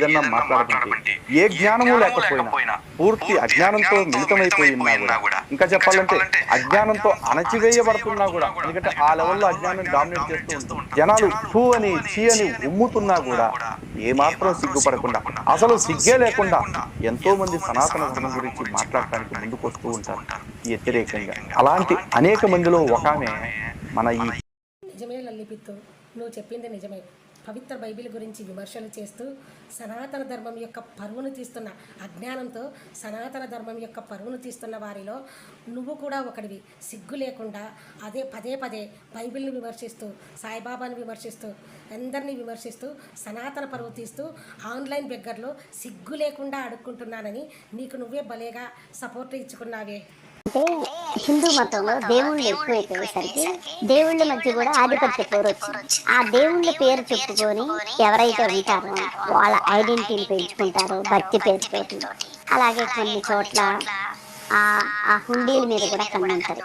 ఏదన్నా మాట్లాడుతుంటే ఏ జ్ఞానము లేకపోయినా పూర్తి అజ్ఞానంతో మిళితమైపోయి ఉన్నా కూడా, ఇంకా చెప్పాలంటే అజ్ఞానంతో అణచివేయబడుతున్నా కూడా, ఎందుకంటే ఆ లెవెల్లో అజ్ఞానం డామినేట్ చేస్తూ ఉంటుంది. జనాలు ఫూ అని చీ అని ఉమ్ముతున్నా కూడా ఏమాత్రం సిగ్గుపడకుండా, అసలు సిగ్గే లేకుండా ఎంతో మంది సనాతన ధర్మం గురించి మాట్లాడటానికి ముందుకు వస్తూ ఉంటారు వ్యతిరేకంగా. అలాంటి అనేక మందిలో ఒక ఆమె మన ఈ నిజమే లల్లిపిత్తు, నువ్వు చెప్పింది నిజమే. పవిత్ర బైబిల్ గురించి విమర్శలు చేస్తూ సనాతన ధర్మం యొక్క పరువును తీస్తున్న, అజ్ఞానంతో సనాతన ధర్మం యొక్క పరువును తీస్తున్న వారిలో నువ్వు కూడా ఒకడివి. సిగ్గు లేకుండా అదే పదే పదే బైబిల్ని విమర్శిస్తూ, సాయిబాబాని విమర్శిస్తూ, అందరినీ విమర్శిస్తూ సనాతన పరువు తీస్తూ ఆన్లైన్ బెగ్గర్లో సిగ్గు లేకుండా అడుక్కుంటున్నానని నీకు నువ్వే భలేగా సపోర్ట్ ఇచ్చుకున్నావే. అంటే హిందూ మతంలో దేవుళ్ళు ఎక్కువైపోయేసరికి దేవుళ్ళ మధ్య కూడా ఆధిపత్య పోరు వచ్చింది. ఆ దేవుళ్ళ పేరు చెప్పుకొని ఎవరైతే ఉంటారో వాళ్ళ ఐడెంటిటీని పెంచుకుంటారు భక్తి పేరుతోటి. అలాగే కొన్ని చోట్ల ఆ హుండీల మీద కూడా కన్నుంటది.